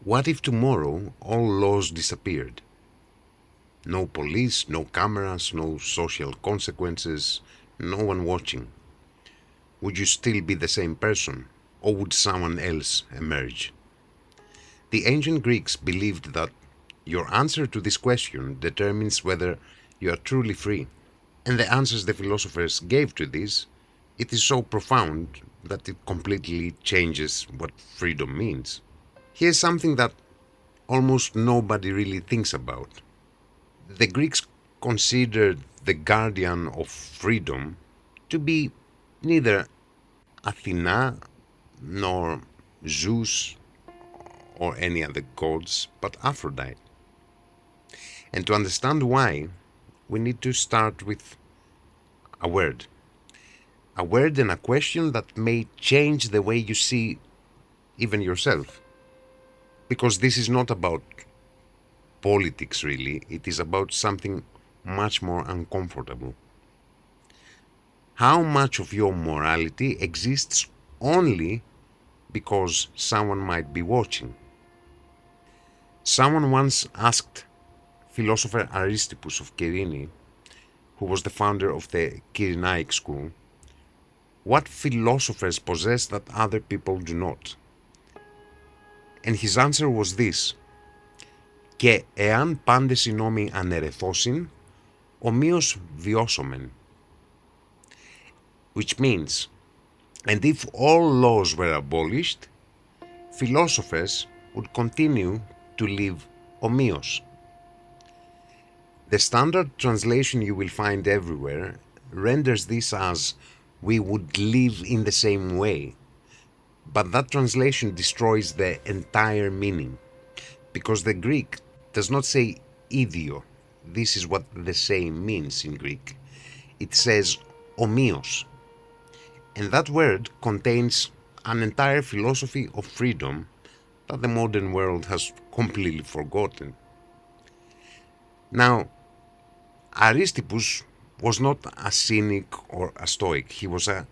What if tomorrow all laws disappeared? No police, no cameras, no social consequences, no one watching. Would you still be the same person, or would someone else emerge? The ancient Greeks believed that your answer to this question determines whether you are truly free. And the answers the philosophers gave to this, it is so profound that it completely changes what freedom means. Here's something that almost nobody really thinks about. The Greeks considered the guardian of freedom to be neither Athena nor Zeus or any other gods, but Aphrodite. And to understand why, we need to start with a word. A word and a question that may change the way you see even yourself. Because this is not about politics, really. It is about something much more uncomfortable. How much of your morality exists only because someone might be watching? Someone once asked philosopher Aristippus of Cyrene, who was the founder of the Cyrenaic school, what philosophers possess that other people do not. And his answer was this: «Και εάν πάντες οι νόμοι αναιρεθώσιν, ομοίως βιώσομεν». Which means, and if all laws were abolished, philosophers would continue to live Omios. The standard translation you will find everywhere renders this as we would live in the same way, but that translation destroys the entire meaning, because the Greek does not say ideo. This is what the same means in Greek. It says Omios, and that word contains an entire philosophy of freedom that the modern world has completely forgotten. Now, Aristippus was not a cynic or a stoic. He was a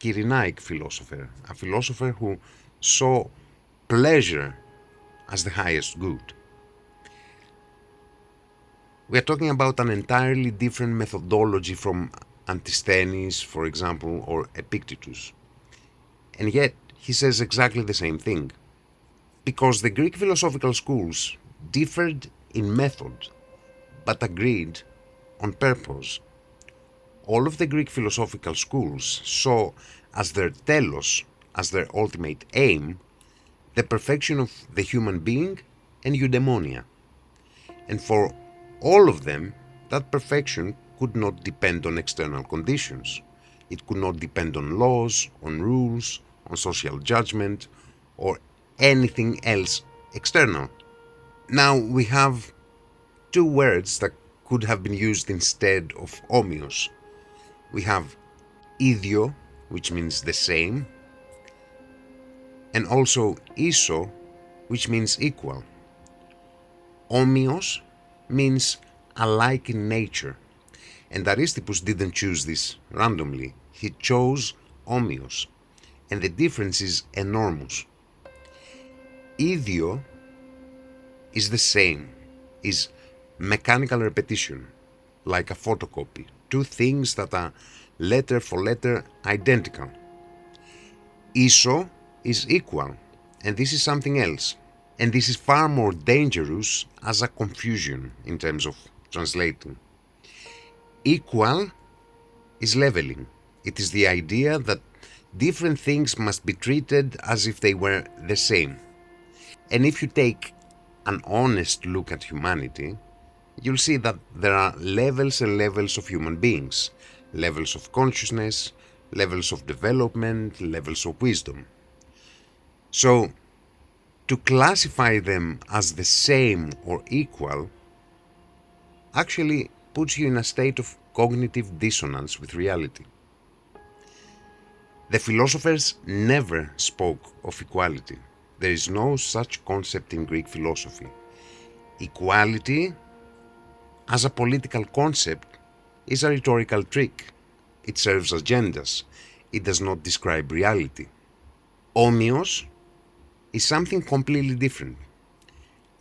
Cyrenaic philosopher, a philosopher who saw pleasure as the highest good. We are talking about an entirely different methodology from Antisthenes, for example, or Epictetus. And yet, he says exactly the same thing. Because the Greek philosophical schools differed in method, but agreed on purpose. All of the Greek philosophical schools saw as their telos, as their ultimate aim, the perfection of the human being and eudaimonia. And for all of them, that perfection could not depend on external conditions. It could not depend on laws, on rules, on social judgment, or anything else external. Now we have two words that could have been used instead of Omios. We have ideo, which means the same, and also iso, which means equal. Omios means alike in nature, and Aristippus didn't choose this randomly. He chose Omios, and the difference is enormous. Ideo is the same, is mechanical repetition, like a photocopy. Two things that are letter for letter identical. Iso is equal, and this is something else. And this is far more dangerous as a confusion in terms of translating. Equal is leveling. It is the idea that different things must be treated as if they were the same. And if you take an honest look at humanity, you'll see that there are levels and levels of human beings, levels of consciousness, levels of development, levels of wisdom. So, to classify them as the same or equal actually puts you in a state of cognitive dissonance with reality. The philosophers never spoke of equality. There is no such concept in Greek philosophy. Equality, as a political concept, is a rhetorical trick. It serves agendas. It does not describe reality. Omios is something completely different.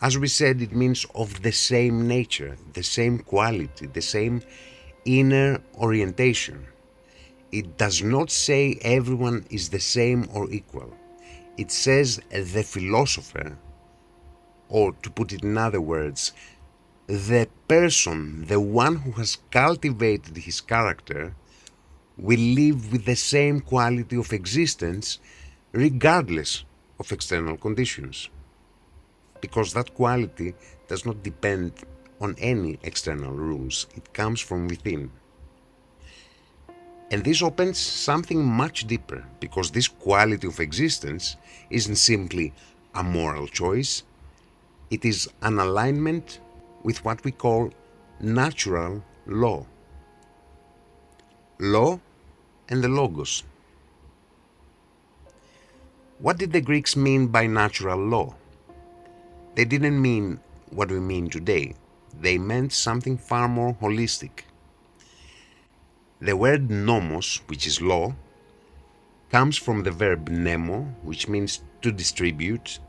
As we said, it means of the same nature, the same quality, the same inner orientation. It does not say everyone is the same or equal. It says the philosopher, or to put it in other words, the person, the one who has cultivated his character, will live with the same quality of existence regardless of external conditions, because that quality does not depend on any external rules. It comes from within. And this opens something much deeper, because this quality of existence isn't simply a moral choice. It is an alignment with what we call natural law. Law and the Logos. What did the Greeks mean by natural law? They didn't mean what we mean today. They meant something far more holistic. The word nomos, which is law, comes from the verb nemo, which means to distribute,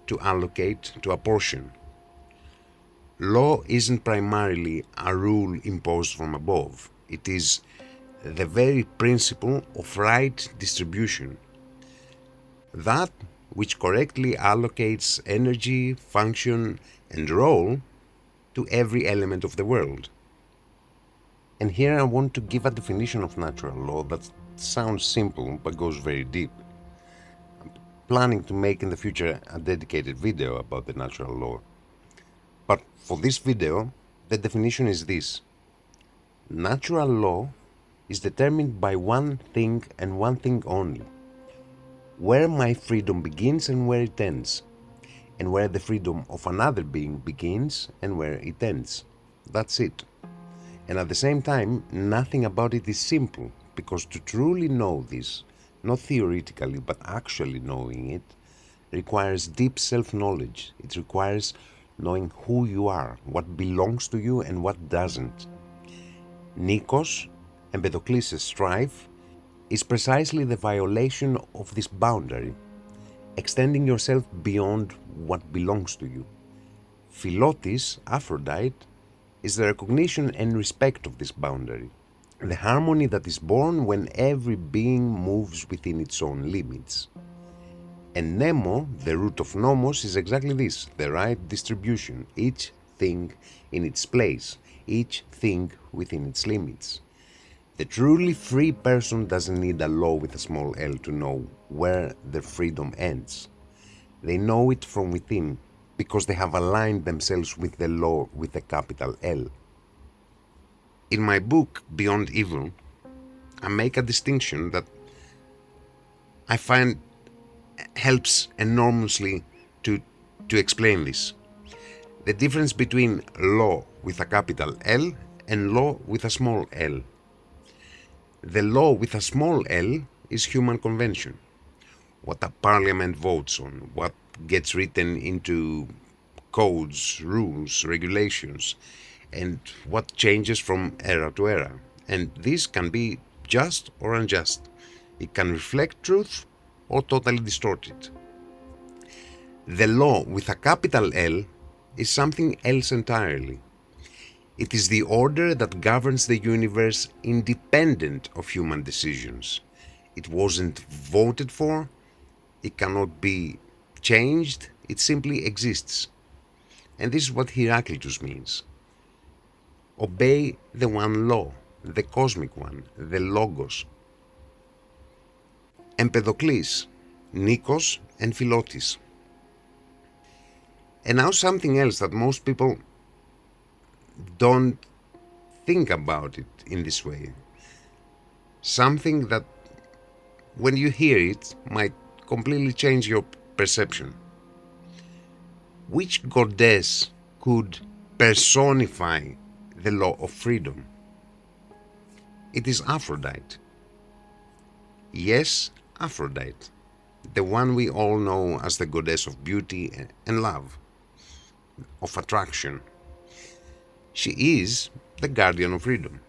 to allocate, to apportion. Law isn't primarily a rule imposed from above. It is the very principle of right distribution, that which correctly allocates energy, function, and role to every element of the world. And here I want to give a definition of natural law that sounds simple but goes very deep. I'm planning to make in the future a dedicated video about the natural law. But for this video, the definition is this. Natural law is determined by one thing and one thing only: where my freedom begins and where it ends, and where the freedom of another being begins and where it ends. That's it. And at the same time, nothing about it is simple, because to truly know this, not theoretically but actually knowing it, requires deep self-knowledge. It requires knowing who you are, what belongs to you and what doesn't. Nikos, Empedocles' Strife, is precisely the violation of this boundary, extending yourself beyond what belongs to you. Philotes, Aphrodite, is the recognition and respect of this boundary, the harmony that is born when every being moves within its own limits. And nemo, the root of nomos, is exactly this, the right distribution, each thing in its place, each thing within its limits. The truly free person doesn't need a law with a small l to know where their freedom ends. They know it from within, because they have aligned themselves with the law with a capital L. In my book, Beyond Evil, I make a distinction that I find helps enormously to explain this. The difference between law with a capital L and law with a small l. The law with a small l is human convention. What a parliament votes on, what gets written into codes, rules, regulations, and what changes from era to era. And this can be just or unjust. It can reflect truth or totally distort it. The law with a capital L is something else entirely. It is the order that governs the universe independent of human decisions. It wasn't voted for, it cannot be changed, it simply exists. And this is what Heraclitus means. Obey the one law, the cosmic one, the Logos. Empedocles, Nikos, and Philotes. And now something else that most people don't think about it in this way. Something that when you hear it might completely change your perception. Which goddess could personify the law of freedom? It is Aphrodite. Yes, Aphrodite, the one we all know as the goddess of beauty and love, of attraction. She is the guardian of freedom.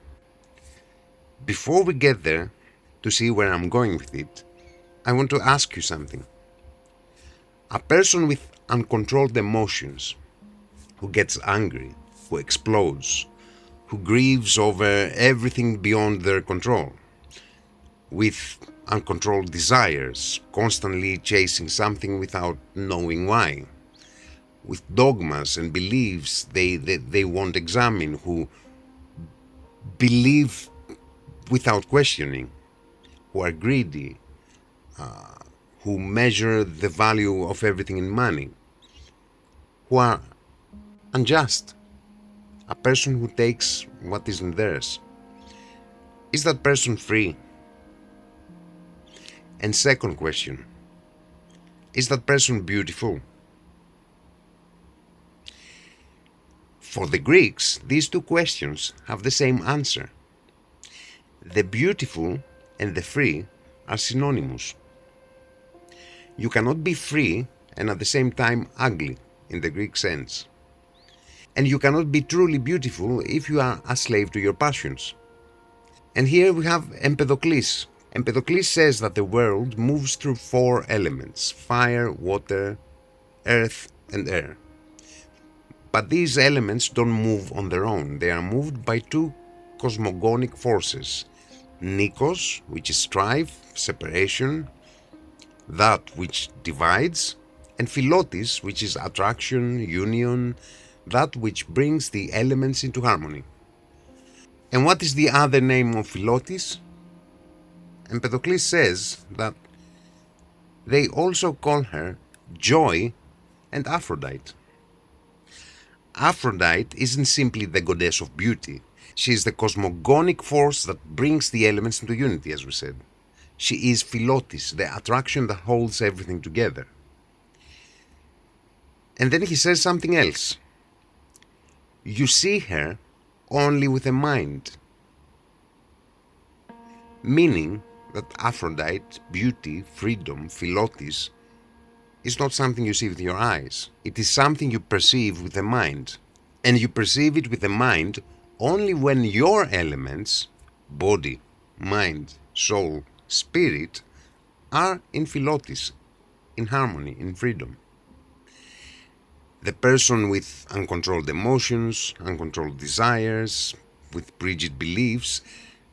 Before we get there, to see where I'm going with it, I want to ask you something. A person with uncontrolled emotions, who gets angry, who explodes, who grieves over everything beyond their control, with uncontrolled desires, constantly chasing something without knowing why, with dogmas and beliefs they won't examine, who believe without questioning, who are greedy, who measure the value of everything in money, who are unjust, a person who takes what isn't theirs. Is that person free? And second question, is that person beautiful? For the Greeks, these two questions have the same answer. The beautiful and the free are synonymous. You cannot be free and at the same time ugly in the Greek sense. And you cannot be truly beautiful if you are a slave to your passions. And here we have Empedocles. Empedocles says that the world moves through four elements: fire, water, earth, and air. But these elements don't move on their own. They are moved by two cosmogonic forces: Nikos, which is strife, separation, that which divides, and Philotes, which is attraction, union, that which brings the elements into harmony. And what is the other name of Philotes? Empedocles says that they also call her Joy and Aphrodite. Aphrodite isn't simply the goddess of beauty. She is the cosmogonic force that brings the elements into unity, as we said. She is Philotes, the attraction that holds everything together. And then he says something else. You see her only with the mind. Meaning that Aphrodite, beauty, freedom, Philotes, is not something you see with your eyes. It is something you perceive with the mind. And you perceive it with the mind only when your elements, body, mind, soul, spirit, are in Philotes, in harmony, in freedom. The person with uncontrolled emotions, uncontrolled desires, with rigid beliefs,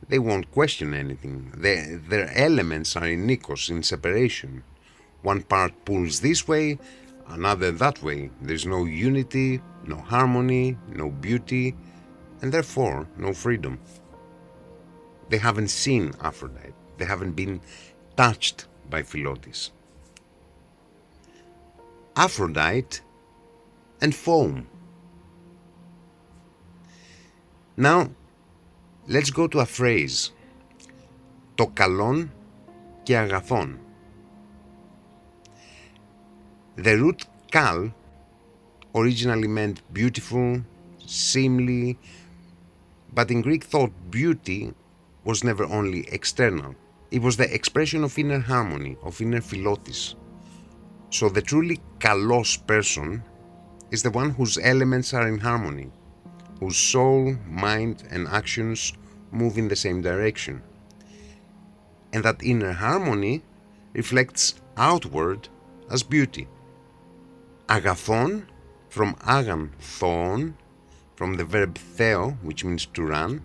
they won't question anything. Their elements are in Nikos, in separation. One part pulls this way, another that way. There's no unity, no harmony, no beauty, and therefore no freedom. They haven't seen Aphrodite. They haven't been touched by Philotes. Aphrodite and foam. Now, let's go to a phrase. Το καλόν και αγαθόν. The root kal originally meant beautiful, seemly, but in Greek thought beauty was never only external. It was the expression of inner harmony, of inner Philotes. So the truly kalos person is the one whose elements are in harmony, whose soul, mind, and actions move in the same direction. And that inner harmony reflects outward as beauty. Agathon, from agan thon, from the verb theo, which means to run,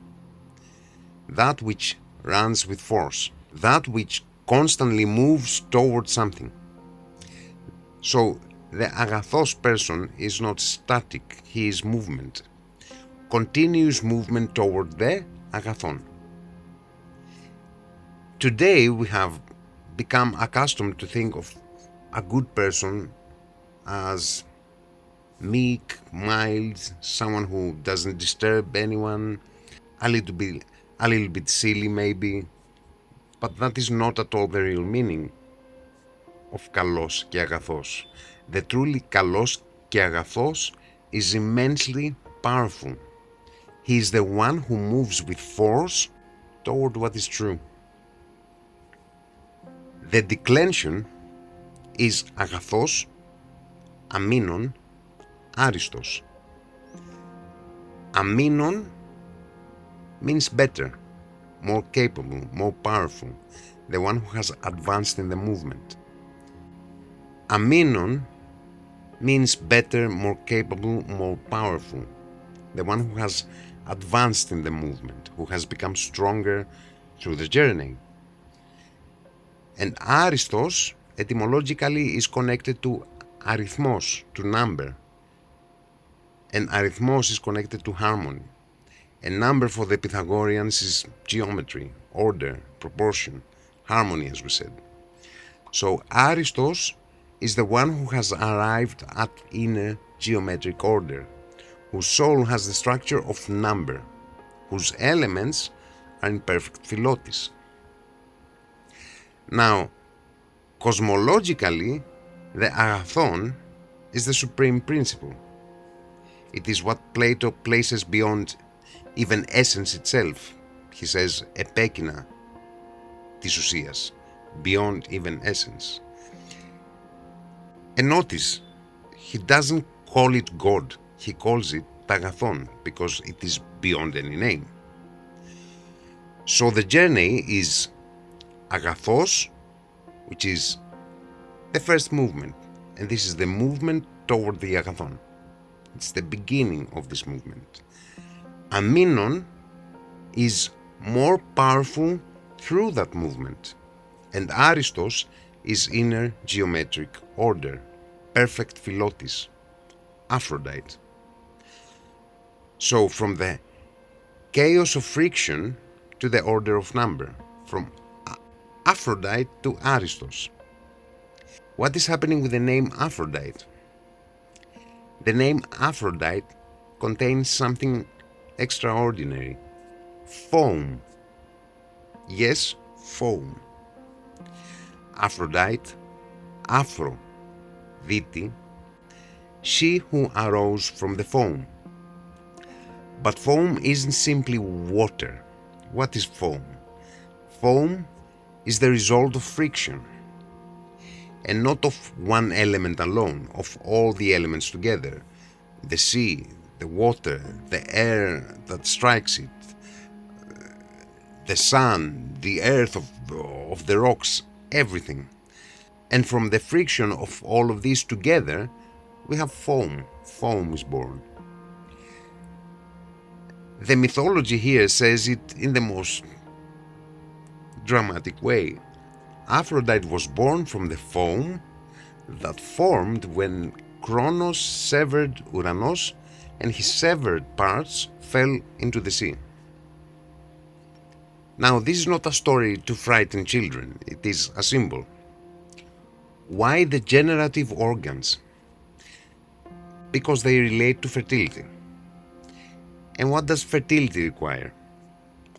that which runs with force, that which constantly moves towards something. So the agathos person is not static, he is movement, continuous movement toward the agathon. Today we have become accustomed to think of a good person as meek, mild, someone who doesn't disturb anyone, a little bit silly maybe, but that is not at all the real meaning of kalos και agathos. The truly kalos και agathos is immensely powerful. He is the one who moves with force toward what is true. The declension is agathos, aminon, Aristos. Aminon means better, more capable, more powerful, the one who has advanced in the movement. Aminon means better, more capable, more powerful. The one who has advanced in the movement, who has become stronger through the journey. And Aristos etymologically is connected to arithmos, to number. And arithmos is connected to harmony. And number for the Pythagoreans is geometry, order, proportion, harmony, as we said. So Aristos is the one who has arrived at inner geometric order, whose soul has the structure of number, whose elements are in perfect Philotes. Now, cosmologically, the agathon is the supreme principle. It is what Plato places beyond even essence itself. He says επέκεινα της ουσίας, beyond even essence. And notice, he doesn't call it God, he calls it tagathon, because it is beyond any name. So the journey is agathos, which is the first movement, and this is the movement toward the agathon. It's the beginning of this movement. Aminon is more powerful through that movement, and Aristos is inner geometric order, perfect Philotes, Aphrodite. So from the chaos of friction to the order of number, from Aphrodite to Aristos. What is happening with the name Aphrodite? The name Aphrodite contains something extraordinary. Foam. Yes, foam. Aphrodite, Aphrodite, she who arose from the foam. But foam isn't simply water. What is foam? Foam is the result of friction, and not of one element alone, of all the elements together. The sea, the water, the air that strikes it, the sun, the earth of the rocks, everything. And from the friction of all of these together, we have foam. Foam is born. The mythology here says it in the most dramatic way. Aphrodite was born from the foam that formed when Kronos severed Uranos and his severed parts fell into the sea. Now, this is not a story to frighten children, it is a symbol. Why the generative organs? Because they relate to fertility. And what does fertility require?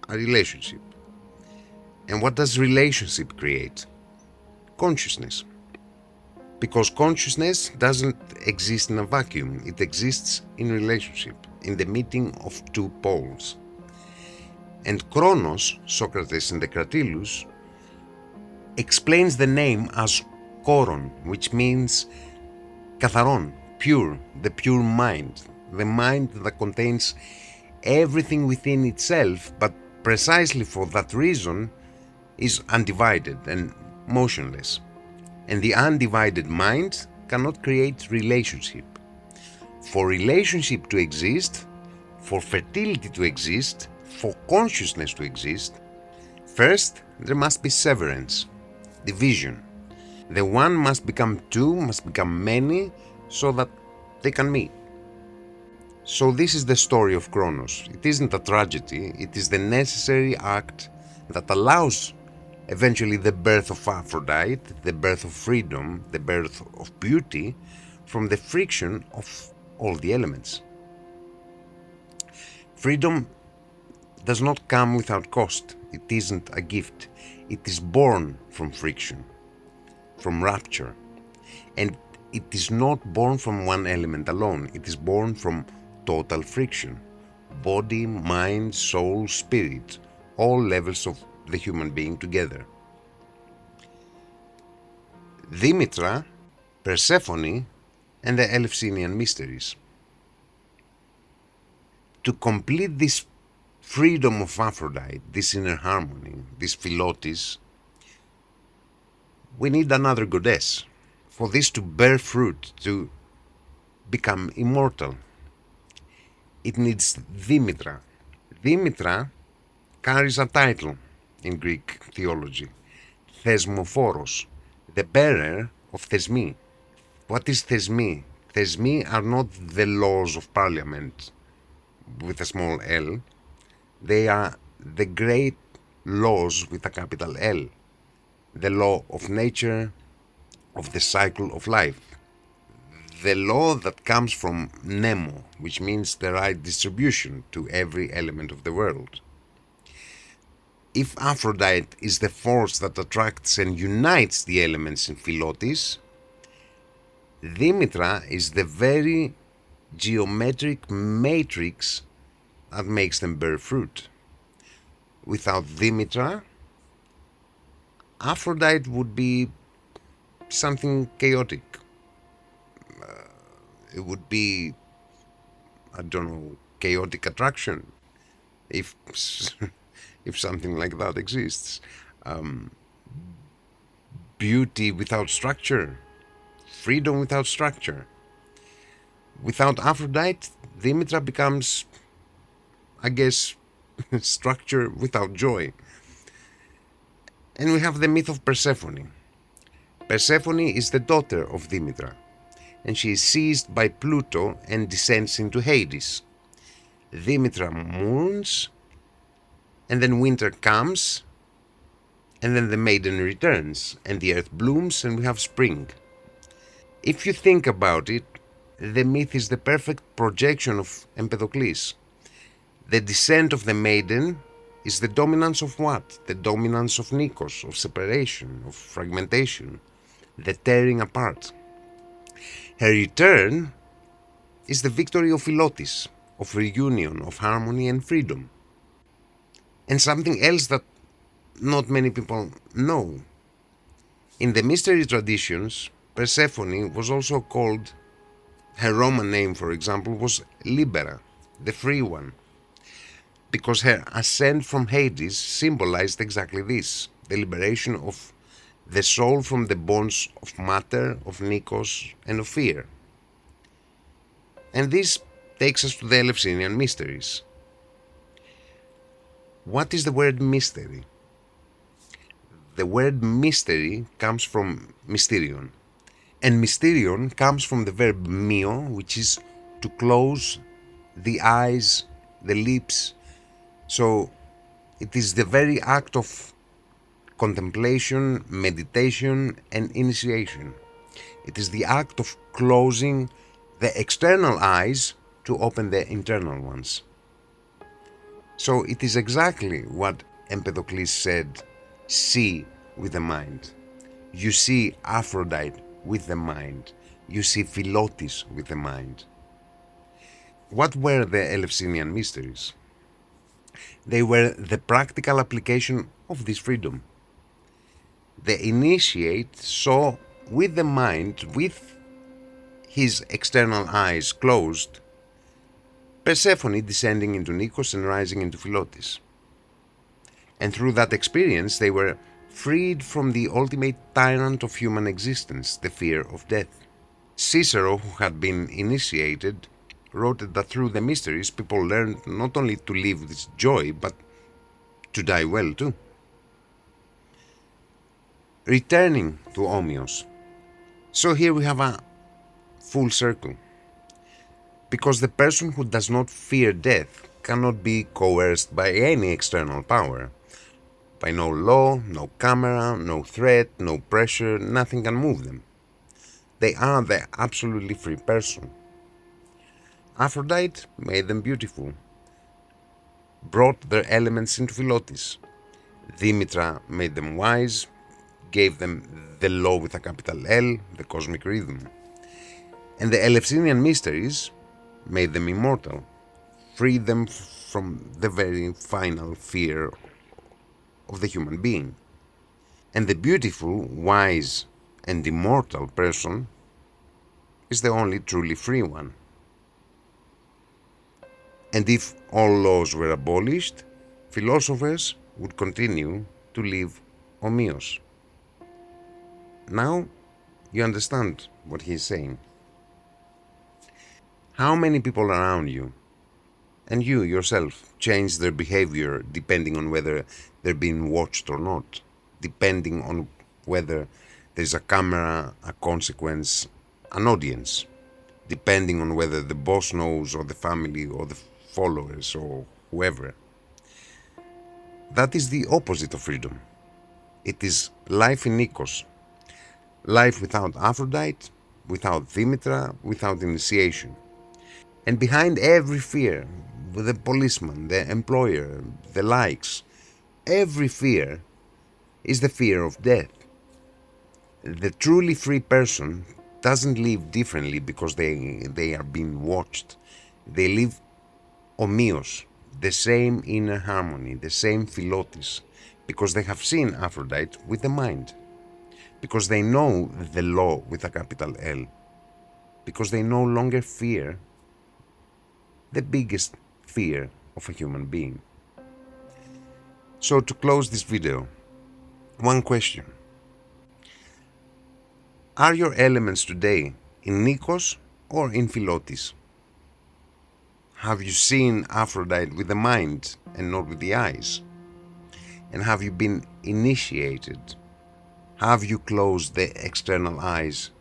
A relationship. And what does relationship create? Consciousness. Because consciousness doesn't exist in a vacuum, it exists in relationship, in the meeting of two poles. And Kronos, Socrates in the Cratylus, explains the name as koron, which means katharon, pure, the pure mind, the mind that contains everything within itself, but precisely for that reason is undivided and motionless. And the undivided mind cannot create relationship. For relationship to exist, for fertility to exist, for consciousness to exist, first there must be severance, division. The one must become two, must become many, so that they can meet. So this is the story of Kronos. It isn't a tragedy, it is the necessary act that allows eventually the birth of Aphrodite, the birth of freedom, the birth of beauty from the friction of all the elements. Freedom does not come without cost. It isn't a gift. It is born from friction, from rapture. And it is not born from one element alone. It is born from total friction. Body, mind, soul, spirit, all levels of the human being together. Demeter, Persephone, and the Eleusinian Mysteries. To complete this freedom of Aphrodite, this inner harmony, this Philotes, we need another goddess. For this to bear fruit, to become immortal. It needs Demeter. Demeter carries a title in Greek theology, Thesmophoros, the bearer of thesmi. What is thesmi? Thesmi are not the laws of parliament with a small l. They are the great laws with a capital L. The law of nature, of the cycle of life. The law that comes from Nemo, which means the right distribution to every element of the world. If Aphrodite is the force that attracts and unites the elements in Philotes, Demeter is the very geometric matrix that makes them bear fruit. Without Demeter, Aphrodite would be something chaotic. It would be, I don't know, chaotic attraction, if if something like that exists. Beauty without structure, freedom without structure. Without Aphrodite, Demeter becomes, I guess, structure without joy. And we have the myth of Persephone. Persephone is the daughter of Demeter, and she is seized by Pluto and descends into Hades. Demeter mourns, and then winter comes, and then the maiden returns, and the earth blooms, and we have spring. If you think about it, the myth is the perfect projection of Empedocles. The descent of the maiden is the dominance of what? The dominance of Nikos, of separation, of fragmentation, the tearing apart. Her return is the victory of Philotes, of reunion, of harmony and freedom. And something else that not many people know. In the mystery traditions, Persephone was also called, her Roman name, for example, was Libera, the free one, because her ascent from Hades symbolized exactly this, the liberation of the soul from the bonds of matter, of Nikos, and of fear. And this takes us to the Eleusinian Mysteries. What is the word mystery? The word mystery comes from mysterion. And mysterion comes from the verb mio, which is to close the eyes, the lips. So it is the very act of contemplation, meditation, and initiation. It is the act of closing the external eyes to open the internal ones. So it is exactly what Empedocles said, see with the mind. You see Aphrodite with the mind. You see Philotes with the mind. What were the Eleusinian Mysteries? They were the practical application of this freedom. The initiate saw with the mind, with his external eyes closed, Persephone descending into Nikos and rising into Philotes. And through that experience, they were freed from the ultimate tyrant of human existence, the fear of death. Cicero, who had been initiated, wrote that through the mysteries, people learned not only to live with joy, but to die well too. Returning to Omios. So here we have a full circle. Because the person who does not fear death cannot be coerced by any external power. By no law, no camera, no threat, no pressure, nothing can move them. They are the absolutely free person. Aphrodite made them beautiful, brought their elements into Philotes. Demeter made them wise, gave them the law with a capital L, the cosmic rhythm. And the Eleusinian Mysteries made them immortal, freed them from the very final fear of the human being. And the beautiful, wise, and immortal person is the only truly free one. And if all laws were abolished, philosophers would continue to live Omios. Now you understand what he is saying. How many people around you, and you yourself, change their behavior depending on whether they're being watched or not, depending on whether there's a camera, a consequence, an audience, depending on whether the boss knows or the family or the followers or whoever. That is the opposite of freedom. It is life in Nikos. Life without Aphrodite, without Demeter, without initiation. And behind every fear, the policeman, the employer, the likes, every fear is the fear of death. The truly free person doesn't live differently because they are being watched. They live Omios, the same inner harmony, the same Philotes, because they have seen Aphrodite with the mind, because they know the law with a capital L, because they no longer fear the biggest fear of a human being. So to close this video, one question. Are your elements today in Nikos or in Philotes? Have you seen Aphrodite with the mind and not with the eyes? And have you been initiated? Have you closed the external eyes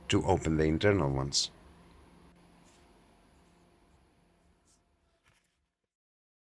to open the internal ones?